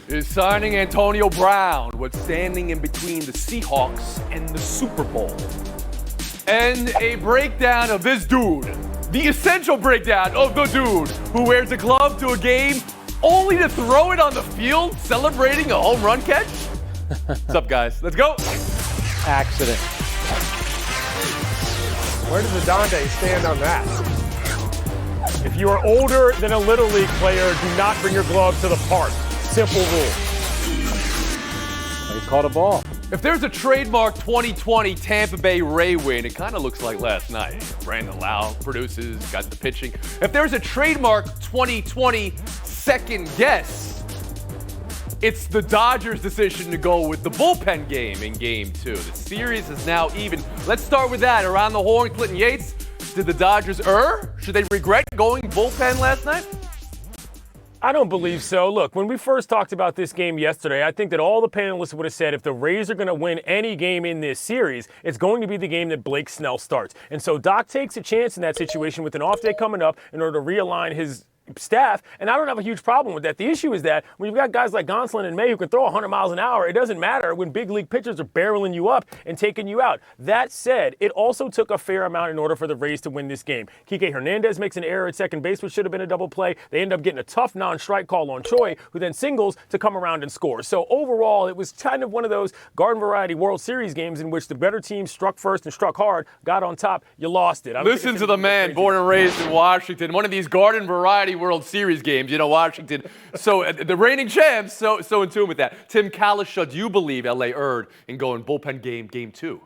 is signing Antonio Brown, what's standing in between the Seahawks and the Super Bowl. And a breakdown of this dude, the essential breakdown of the dude who wears a glove to a game only to throw it on the field celebrating a home run catch. What's up, guys? Let's go. Accident. Where does the Dante stand on that? If you are older than a Little League player, do not bring your glove to the park. Simple rule. He caught a ball. If there's a trademark 2020 Tampa Bay Ray win, it kind of looks like last night. Brandon Lau produces, got the pitching. If there's a trademark 2020 second guess, it's the Dodgers' decision to go with the bullpen game in Game 2. The series is now even. Let's start with that. Around the horn, Clinton Yates. Did the Dodgers err? Should they regret going bullpen last night? I don't believe so. Look, when we first talked about this game yesterday, I think that all the panelists would have said if the Rays are going to win any game in this series, it's going to be the game that Blake Snell starts. And so Doc takes a chance in that situation with an off day coming up in order to realign his staff, and I don't have a huge problem with that. The issue is that when you've got guys like Gonsolin and May who can throw 100 miles an hour, it doesn't matter when big league pitchers are barreling you up and taking you out. That said, it also took a fair amount in order for the Rays to win this game. Kike Hernandez makes an error at second base, which should have been a double play. They end up getting a tough non-strike call on Choi, who then singles to come around and score. So overall, it was kind of one of those garden variety World Series games in which the better team struck first and struck hard, got on top, you lost it. Listen to the man born and raised in Washington, one of these garden variety World Series games. You know, Washington, so the reigning champs, so in tune with that. Tim Kalisha, do you believe LA erred in going bullpen game 2?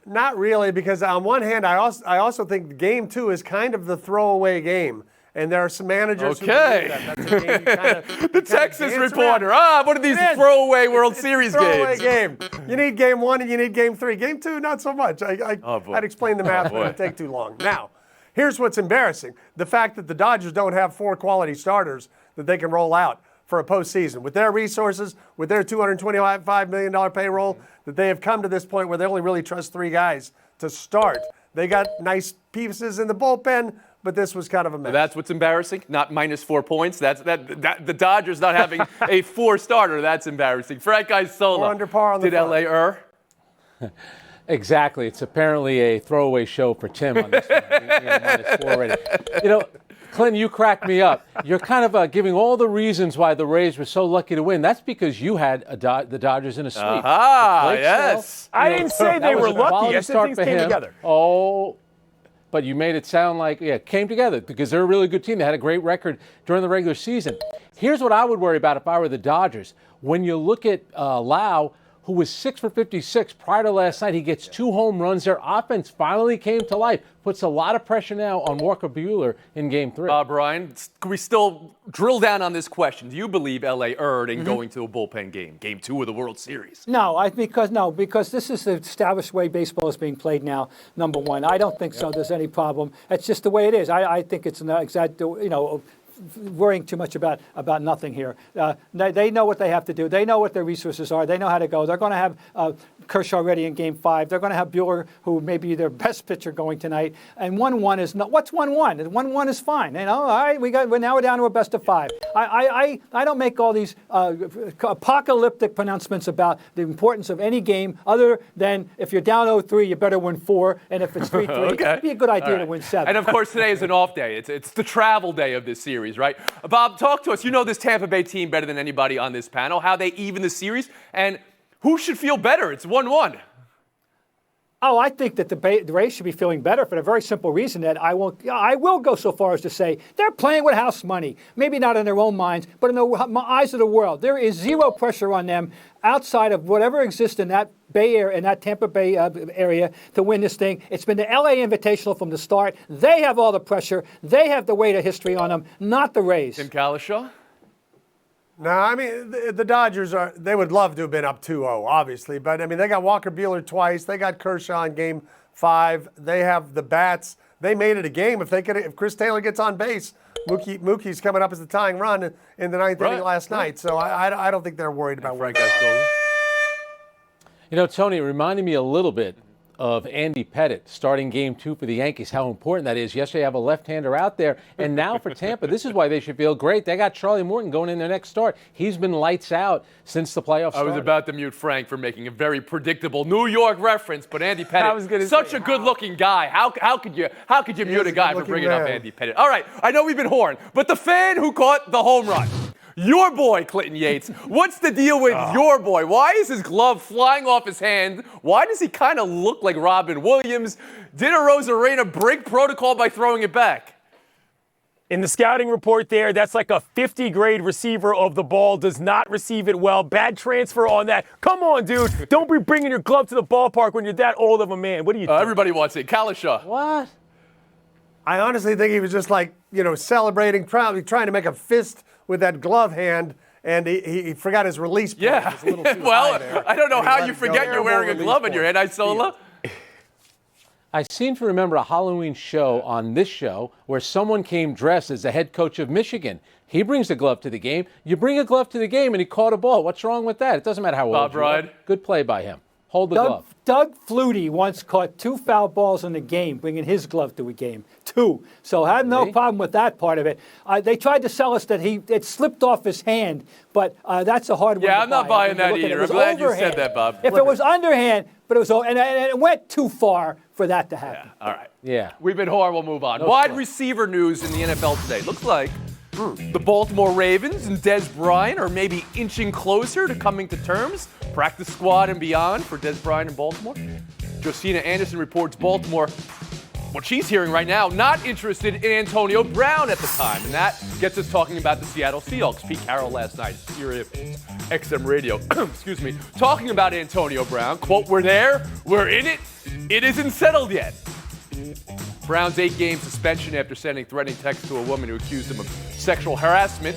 Not really, because on one hand, I also think Game 2 is kind of the throwaway game. And there are some managers who believe that. That's a game you the Texas reporter. One of these throwaway World Series throwaway games. Game. You need Game 1 and you need Game 3. Game 2, not so much. I'd explain the math, but it would take too long. Now, here's what's embarrassing. The fact that the Dodgers don't have 4 quality starters that they can roll out for a postseason. With their resources, with their $225 million payroll, that they have come to this point where they only really trust 3 guys to start. They got nice pieces in the bullpen, but this was kind of a mess. That's what's embarrassing, not minus 4 points. That the Dodgers not having a 4 starter, that's embarrassing. Frank Isola, under par on the did LA err? Exactly. It's apparently a throwaway show for Tim on this one. Minus 4 already. You know, Clinton, you cracked me up. You're kind of giving all the reasons why the Rays were so lucky to win. That's because you had the Dodgers in a sweep. Yes. I didn't say they were lucky. I said things came together. Oh, but you made it sound like, it came together because they're a really good team. They had a great record during the regular season. Here's what I would worry about if I were the Dodgers. When you look at Lau, who was 6 for 56 prior to last night, he gets 2 home runs. Their offense finally came to life. Puts a lot of pressure now on Walker Buehler in Game 3. Brian, can we still drill down on this question? Do you believe LA erred in going to a bullpen game, Game 2 of the World Series? No, because this is the established way baseball is being played now, number one. I don't think so there's any problem. It's just the way it is. I think it's not exact, worrying too much about nothing here. They know what they have to do. They know what their resources are. They know how to go. They're going to have Kershaw ready in Game 5. They're going to have Buehler, who may be their best pitcher, going tonight. And 1-1 is not. What's 1-1? 1-1 is fine. All right, we're now down to a best of 5. I don't make all these apocalyptic pronouncements about the importance of any game, other than if you're down 0-3, you better win 4, and if it's 3-3, it'd be a good idea to win 7. And of course, today is an off day. It's the travel day of this series, right? Bob, talk to us. You know this Tampa Bay team better than anybody on this panel. How they even the series, and who should feel better? It's 1-1. Oh, I think that the Rays should be feeling better for the very simple reason that I will go so far as to say they're playing with house money. Maybe not in their own minds, but in the eyes of the world. There is zero pressure on them outside of whatever exists in that Bay Area, in that Tampa Bay area, to win this thing. It's been the LA Invitational from the start. They have all the pressure. They have the weight of history on them, not the Rays. Tim Kalisha? No, I mean, the Dodgers they would love to have been up 2-0, obviously. But, I mean, they got Walker Buehler twice. They got Kershaw in Game 5. They have the bats. They made it a game. If Chris Taylor gets on base, Mookie's coming up as the tying run in the 9th inning last night. So I don't think they're worried about Frank winning. Isola. You know, Tony, it reminded me a little bit of Andy Pettitte starting game 2 for the Yankees, how important that is. Yes, they have a left-hander out there. And now for Tampa, this is why they should feel great. They got Charlie Morton going in their next start. He's been lights out since the playoffs started. I was about to mute Frank for making a very predictable New York reference, but Andy Pettitte, such a good-looking guy. How could you mute a guy for bringing up Andy Pettitte? All right, I know we've been horned, but the fan who caught the home run, your boy, Clinton Yates. What's the deal with your boy? Why is his glove flying off his hand? Why does he kind of look like Robin Williams? Did Arozarena break protocol by throwing it back? In the scouting report there, that's like a 50-grade receiver of the ball, does not receive it well. Bad transfer on that. Come on, dude. Don't be bringing your glove to the ballpark when you're that old of a man. What do you think? Everybody wants it. Kalisha. What? I honestly think he was just like, celebrating, probably trying to make a fist with that glove hand, and he forgot his release point. Yeah. It was a little too Well, high there, I don't know and he how let you it go. forget you're wearing a glove in your hand, Isola. I seem to remember a Halloween show on this show where someone came dressed as the head coach of Michigan. He brings a glove to the game. You bring a glove to the game and he caught a ball. What's wrong with that? It doesn't matter how old Bob you are. Ride. Good play by him. Hold the glove. Doug Flutie once caught 2 foul balls in the game, bringing his glove to a game. 2. So I have no problem with that part of it. They tried to sell us that it slipped off his hand, but that's a hard one to buy. Yeah, I'm not buying that either. I'm glad you said that, Bob. If it was underhand, but it was, and it went too far for that to happen. All right. Yeah. We've been horrible. We'll move on. No Wide score. receiver news in the NFL today. Looks like the Baltimore Ravens and Des Bryant are maybe inching closer to coming to terms. Practice squad and beyond for Des Bryant in Baltimore. Josina Anderson reports Baltimore, what she's hearing right now, not interested in Antonio Brown at the time. And that gets us talking about the Seattle Seahawks. Pete Carroll last night, Sirius XM Radio, excuse me, talking about Antonio Brown. Quote, "We're there, we're in it, it isn't settled yet." Brown's 8-game suspension after sending threatening texts to a woman who accused him of sexual harassment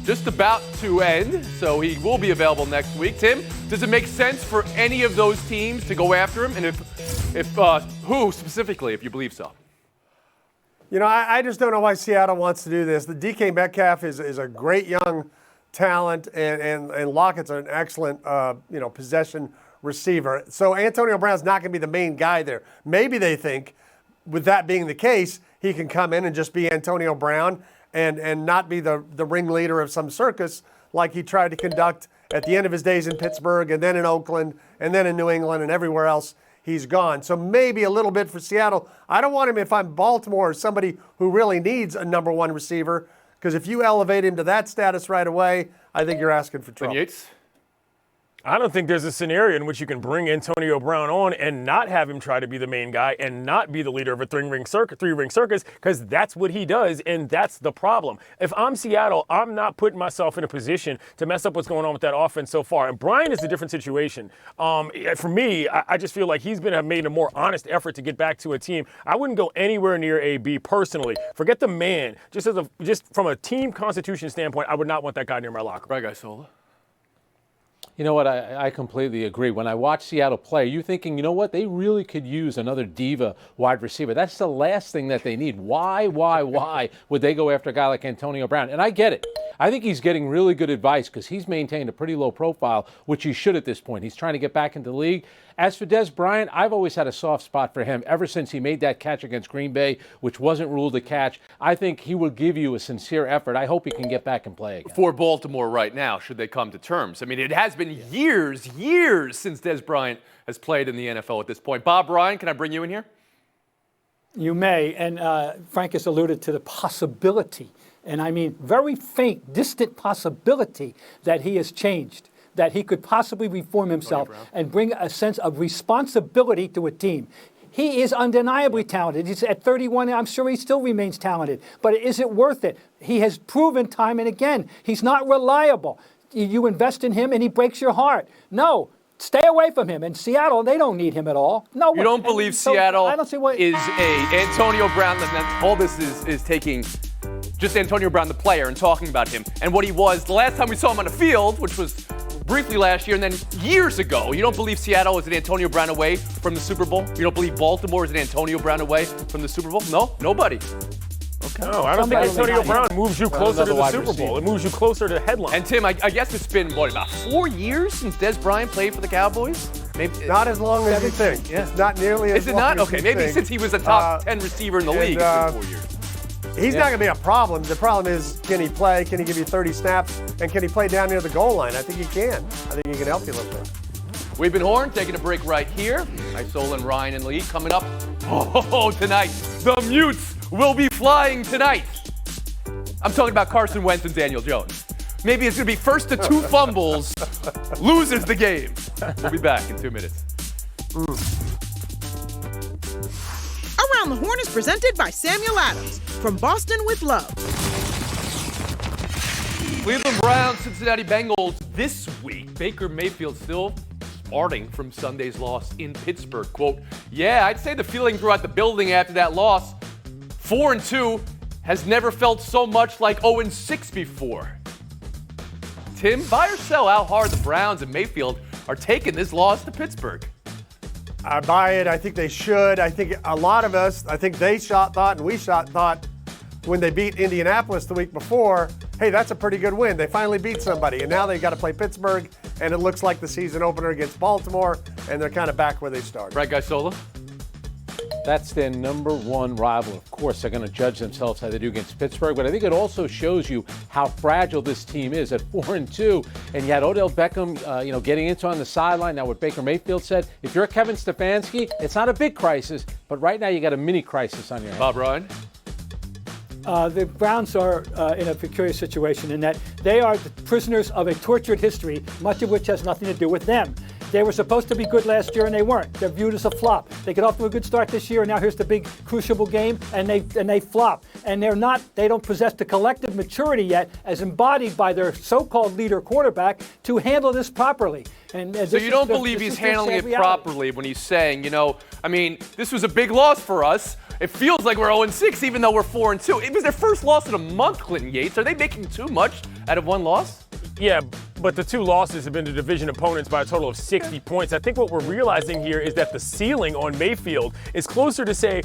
just about to end, so he will be available next week. Tim, does it make sense for any of those teams to go after him? And if who specifically, if you believe so? I just don't know why Seattle wants to do this. The DK Metcalf is a great young talent, and Lockett's an excellent possession receiver. So Antonio Brown's not going to be the main guy there. Maybe they think, with that being the case, he can come in and just be Antonio Brown and not be the ringleader of some circus like he tried to conduct at the end of his days in Pittsburgh and then in Oakland and then in New England and everywhere else he's gone. So maybe a little bit for Seattle. I don't want him if I'm Baltimore or somebody who really needs a number 1 receiver, because if you elevate him to that status right away, I think you're asking for trouble. Yates? I don't think there's a scenario in which you can bring Antonio Brown on and not have him try to be the main guy and not be the leader of a three-ring circus, because that's what he does, and that's the problem. If I'm Seattle, I'm not putting myself in a position to mess up what's going on with that offense so far. And Brian is a different situation. For me, I just feel like he's made a more honest effort to get back to a team. I wouldn't go anywhere near AB personally. Forget the man. Just from a team constitution standpoint, I would not want that guy near my locker room. Right, Isola. You know what? I completely agree. When I watch Seattle play, you're thinking, you know what? They really could use another diva wide receiver. That's the last thing that they need. Why would they go after a guy like Antonio Brown? And I get it. I think he's getting really good advice because he's maintained a pretty low profile, which he should at this point. He's trying to get back into the league. As for Des Bryant, I've always had a soft spot for him ever since he made that catch against Green Bay, which wasn't ruled a catch. I think he will give you a sincere effort. I hope he can get back and play again. For Baltimore right now, should they come to terms? I mean, it has been years since Des Bryant has played in the NFL at this point. Bob Ryan, can I bring you in here? You may, and Frank has alluded to the possibility, and I mean very faint, distant possibility that he has changed, that he could possibly reform himself and bring a sense of responsibility to a team. He is undeniably talented. He's at 31. I'm sure he still remains talented. But is it worth it? He has proven time and again he's not reliable. You invest in him and he breaks your heart. No. Stay away from him. In Seattle, they don't need him at all. No. You don't believe Seattle I don't see what, is a Antonio Brown. All this is taking just Antonio Brown, the player, and talking about him and what he was the last time we saw him on the field, which was briefly last year and then years ago. You don't believe Seattle is an Antonio Brown away from the Super Bowl? You don't believe Baltimore is an Antonio Brown away from the Super Bowl? No? Nobody. Okay. No, I don't think Antonio Brown moves you closer to the Super Bowl. It moves you closer to headline. And Tim, I guess it's been, about 4 years since Des Bryant played for the Cowboys? Maybe, Not as long as you think. Yeah. It's not nearly as is it long not? as Okay, you maybe think. since he was a top 10 receiver in the league for 4 years. He's not going to be a problem. The problem is, can he play? Can he give you 30 snaps? And can he play down near the goal line? I think he can. I think he can help you a little bit. We've been Horn, taking a break right here. Isola and Ryan and Lee coming up. Oh, tonight, the Mutes will be flying tonight. I'm talking about Carson Wentz and Daniel Jones. Maybe it's going to be first to 2 fumbles, loses the game. We'll be back in 2 minutes. Around the Horn is presented by Samuel Adams from Boston with Love. Cleveland Browns, Cincinnati Bengals this week. Baker Mayfield still smarting from Sunday's loss in Pittsburgh. Quote, yeah, I'd say the feeling throughout the building after that loss, 4-2, has never felt so much like 0-6 before. Tim, buy or sell how hard the Browns and Mayfield are taking this loss to Pittsburgh? I buy it. I think they should. I think a lot of us, I think they thought and we thought when they beat Indianapolis the week before, hey, that's a pretty good win. They finally beat somebody, and now they got to play Pittsburgh, and it looks like the season opener against Baltimore, and they're kind of back where they started. Right, Guy Sola? That's their number one rival. Of course, they're going to judge themselves how they do against Pittsburgh, but I think it also shows you how fragile this team is at 4-2. And you had Odell Beckham, getting into on the sideline. Now, what Baker Mayfield said, if you're Kevin Stefanski, it's not a big crisis, but right now you got a mini crisis on your hands. Bob Ryan? The Browns are in a peculiar situation in that they are the prisoners of a tortured history, much of which has nothing to do with them. They were supposed to be good last year, and they weren't. They're viewed as a flop. They get off to a good start this year, and now here's the big crucible game, and they flop. And they don't possess the collective maturity yet, as embodied by their so-called leader quarterback, to handle this properly. So you don't believe he's handling it properly when he's saying, this was a big loss for us. It feels like we're 0-6, even though we're 4-2. It was their first loss in a month, Clinton Yates. Are they making too much out of one loss? Yeah, but the 2 losses have been to division opponents by a total of 60 points. I think what we're realizing here is that the ceiling on Mayfield is closer to, say,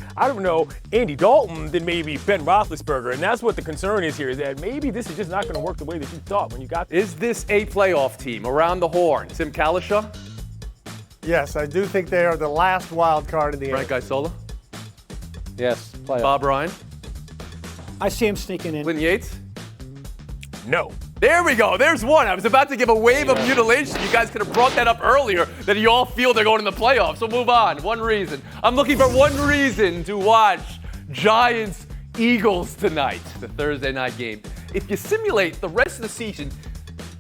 Andy Dalton than maybe Ben Roethlisberger. And that's what the concern is here, is that maybe this is just not going to work the way that you thought when you got there. Is this a playoff team around the horn? Tim Kalisha? Yes, I do think they are the last wild card in the Right, NFC. Guy Sola? Yes, playoff. Bob Ryan? I see him sneaking in. Clinton Yates? No. There we go. There's one. I was about to give a wave of mutilation. You guys could have brought that up earlier, that you all feel they're going in the playoffs. So move on. One reason. I'm looking for one reason to watch Giants-Eagles tonight, the Thursday night game. If you simulate the rest of the season,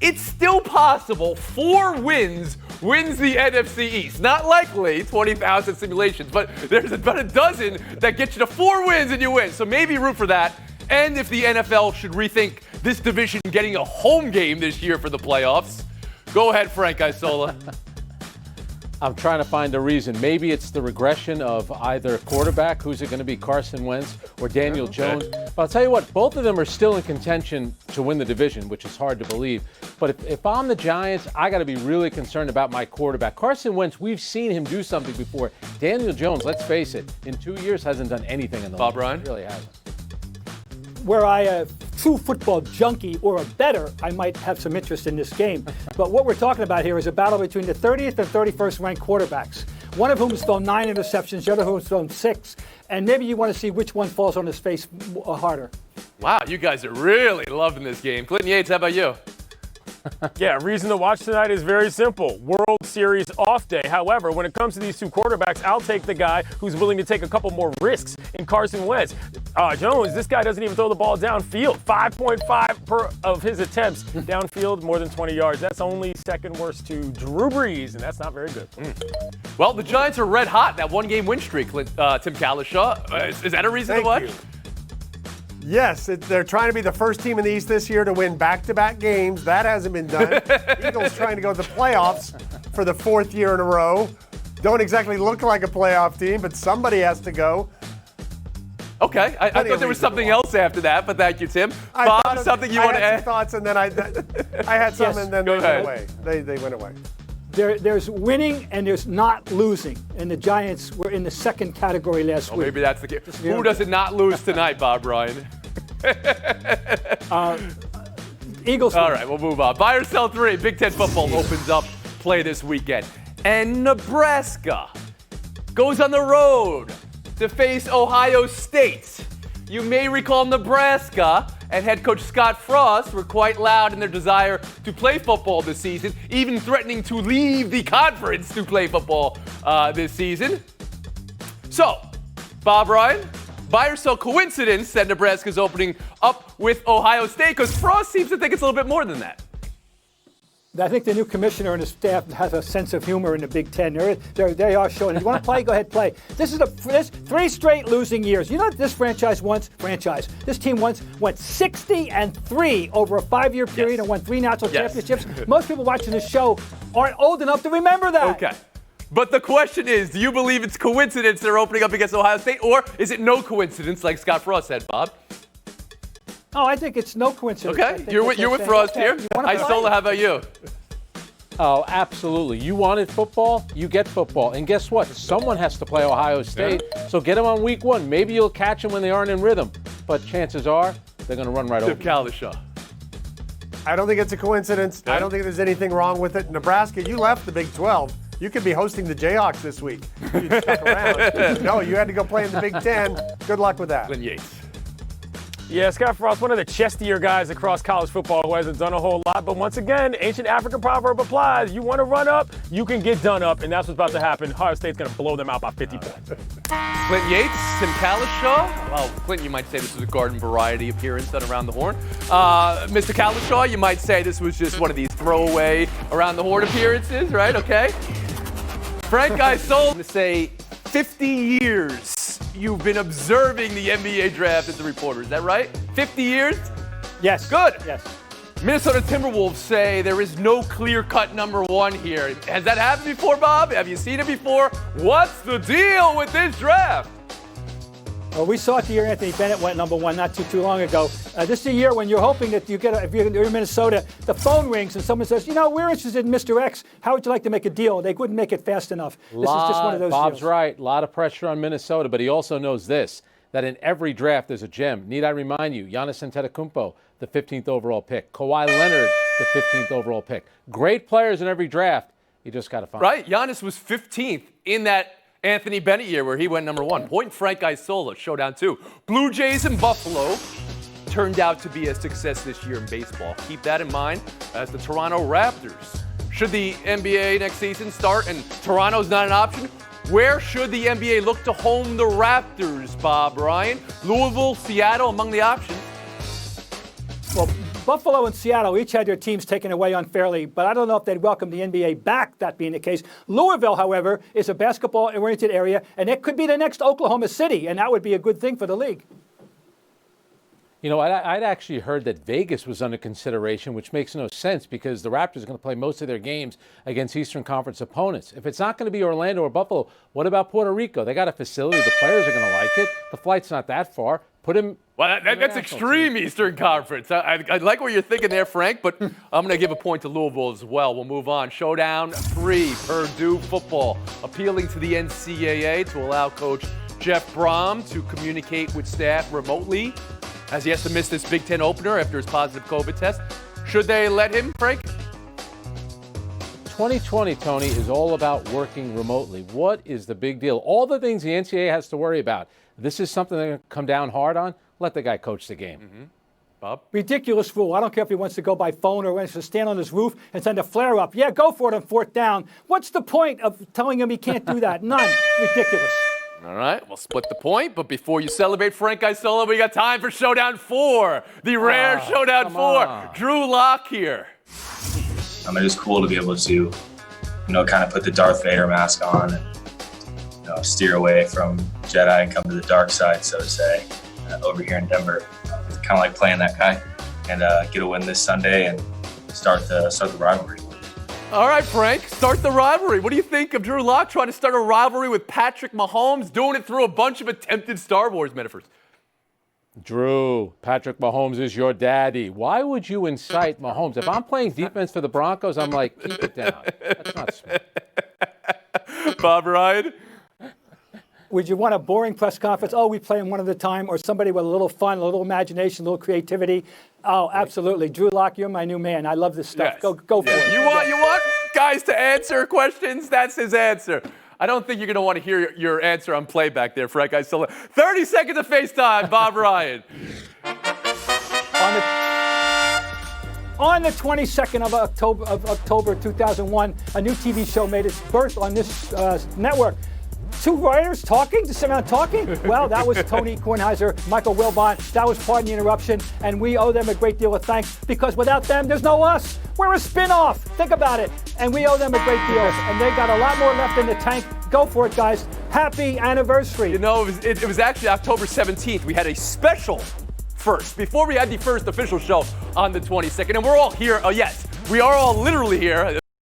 it's still possible 4 wins the NFC East. Not likely 20,000 simulations, but there's about a dozen that get you to 4 wins and you win. So maybe root for that. And if the NFL should rethink this division getting a home game this year for the playoffs, go ahead, Frank Isola. I'm trying to find a reason. Maybe it's the regression of either quarterback, who's it going to be, Carson Wentz or Daniel Jones. But I'll tell you what, both of them are still in contention to win the division, which is hard to believe. But if I'm the Giants, I got to be really concerned about my quarterback. Carson Wentz, we've seen him do something before. Daniel Jones, let's face it, in 2 years hasn't done anything in the Bob league. Ryan? He really hasn't. Were I a true football junkie or a bettor, I might have some interest in this game. But what we're talking about here is a battle between the 30th and 31st ranked quarterbacks, one of whom has thrown 9 interceptions, the other who has thrown 6. And maybe you want to see which one falls on his face harder. Wow, you guys are really loving this game. Clinton Yates, how about you? Yeah, reason to watch tonight is very simple. World Series off day. However, when it comes to these 2 quarterbacks, I'll take the guy who's willing to take a couple more risks in Carson Wentz. Jones, this guy doesn't even throw the ball downfield. 5.5 per of his attempts downfield, more than 20 yards. That's only second worst to Drew Brees, and that's not very good. Well, the Giants are red hot, that 1-game win streak, Tim Kalisha. Is that a reason to watch? You. Yes, they're trying to be the first team in the East this year to win back-to-back games. That hasn't been done. Eagles trying to go to the playoffs for the 4th year in a row. Don't exactly look like a playoff team, but somebody has to go. Okay, I thought there was something else after that, but thank you, Tim. Bob, something you want to add? I had some thoughts, and then I had some, Yes. and then Go they ahead. went away. They went away. There's winning and there's not losing. And the Giants were in the second category last week. Maybe that's the case. Who does it not lose tonight, Bob Ryan? Eagles. All right, we'll move on. Buy or sell 3. Big Ten football opens up play this weekend. And Nebraska goes on the road to face Ohio State. You may recall Nebraska and head coach Scott Frost were quite loud in their desire to play football this season, even threatening to leave the conference to play football this season. So, Bob Ryan, buy or sell coincidence that Nebraska's opening up with Ohio State? Because Frost seems to think it's a little bit more than that. I think the new commissioner and his staff has a sense of humor in the Big Ten. They are showing. If you want to play, go ahead, play. This is 3 straight losing years. You know what this this team once went 60-3 over a 5-year period and won 3 national championships. Most people watching this show aren't old enough to remember that. Okay. But the question is, do you believe it's coincidence they're opening up against Ohio State, or is it no coincidence, like Scott Frost said, Bob? Oh, I think it's no coincidence. Okay, you're with Frost here. Isola, how about you? Oh, absolutely. You wanted football, you get football. And guess what? Someone has to play Ohio State, so get them on week 1. Maybe you'll catch them when they aren't in rhythm. But chances are, they're going to run right over. Tim Kalishaw. I don't think it's a coincidence. I don't think there's anything wrong with it. Nebraska, you left the Big 12. You could be hosting the Jayhawks this week. You stuck around. No, you had to go play in the Big 10. Good luck with that. Lynn Yates. Yeah, Scott Frost, one of the chestier guys across college football who hasn't done a whole lot. But once again, ancient African proverb applies. You want to run up, you can get done up, and that's what's about to happen. Ohio State's going to blow them out by 50 points. Clint Yates, Tim Kalishaw. Well, Clint, you might say this was a garden variety appearance on Around the Horn. Mr. Kalishaw, you might say this was just one of these throwaway Around the Horn appearances, right? Okay. Frank Isola, to say 50 years you've been observing the NBA draft as a reporter. Is that right? 50 years? Yes. Good. Yes. Minnesota Timberwolves say there is no clear-cut number 1 here. Has that happened before, Bob? Have you seen it before? What's the deal with this draft? Well, we saw it the year Anthony Bennett went number 1 not too long ago. This is a year when you're hoping that you get, if you're in Minnesota, the phone rings and someone says, we're interested in Mr. X. How would you like to make a deal? They wouldn't make it fast enough. This is just one of those Bob's deals. right. A lot of pressure on Minnesota, but he also knows this, that in every draft there's a gem. Need I remind you, Giannis Antetokounmpo, the 15th overall pick. Kawhi Leonard, the 15th overall pick. Great players in every draft. You just got to find them. Right. Giannis was 15th in that Anthony Bennett year where he went number 1. Point Frank Isola, showdown 2. Blue Jays and Buffalo turned out to be a success this year in baseball. Keep that in mind as the Toronto Raptors. Should the NBA next season start and Toronto's not an option, where should the NBA look to home the Raptors, Bob Ryan? Louisville, Seattle among the options. Well, Buffalo and Seattle each had their teams taken away unfairly, but I don't know if they'd welcome the NBA back, that being the case. Louisville, however, is a basketball-oriented area, and it could be the next Oklahoma City, and that would be a good thing for the league. I'd actually heard that Vegas was under consideration, which makes no sense because the Raptors are going to play most of their games against Eastern Conference opponents. If it's not going to be Orlando or Buffalo, what about Puerto Rico? They got a facility. The players are going to like it. The flight's not that far. Put him. Well, that's extreme Eastern Conference. I like what you're thinking there, Frank, but I'm going to give a point to Louisville as well. We'll move on. Showdown 3, Purdue football, appealing to the NCAA to allow Coach Jeff Brom to communicate with staff remotely as he has to miss this Big Ten opener after his positive COVID test. Should they let him, Frank? 2020, Tony, is all about working remotely. What is the big deal? All the things the NCAA has to worry about. This is something they're going to come down hard on. Let the guy coach the game. Mm-hmm. Bob? Ridiculous rule. I don't care if he wants to go by phone or wants to stand on his roof and send a flare up. Yeah, go for it on 4th down. What's the point of telling him he can't do that? None. Ridiculous. All right, we'll split the point, but before you celebrate Frank Isola, we got time for Showdown 4, the rare Showdown 4. Drew Lock here. It is cool to be able to, kind of put the Darth Vader mask on and, steer away from Jedi and come to the dark side, so to say, over here in Denver. Kind of like playing that guy and get a win this Sunday and start the rivalry. All right, Frank, start the rivalry. What do you think of Drew Lock trying to start a rivalry with Patrick Mahomes, doing it through a bunch of attempted Star Wars metaphors? Drew, Patrick Mahomes is your daddy. Why would you incite Mahomes? If I'm playing defense for the Broncos, I'm like, keep it down. That's not smart. Bob Ryan? Would you want a boring press conference? Oh, we play them one at a time, or somebody with a little fun, a little imagination, a little creativity? Oh, absolutely. Drew Lock, you're my new man. I love this stuff. Yes. Go for it. You want guys to answer questions, that's his answer. I don't think you're going to want to hear your answer on playback there, Frank. 30 seconds of FaceTime, Bob Ryan. On the 22nd of October 2001, a new TV show made its birth on this network. Two writers talking, just around talking? Well, that was Tony Kornheiser, Michael Wilbon. That was Pardon the Interruption, and we owe them a great deal of thanks because without them, there's no us. We're a spin-off. Think about it. And we owe them a great deal. And they got a lot more left in the tank. Go for it, guys. Happy anniversary. You know, it was actually October 17th. We had a special first, before we had the first official show on the 22nd. And we're all here. Yes, we are all literally here.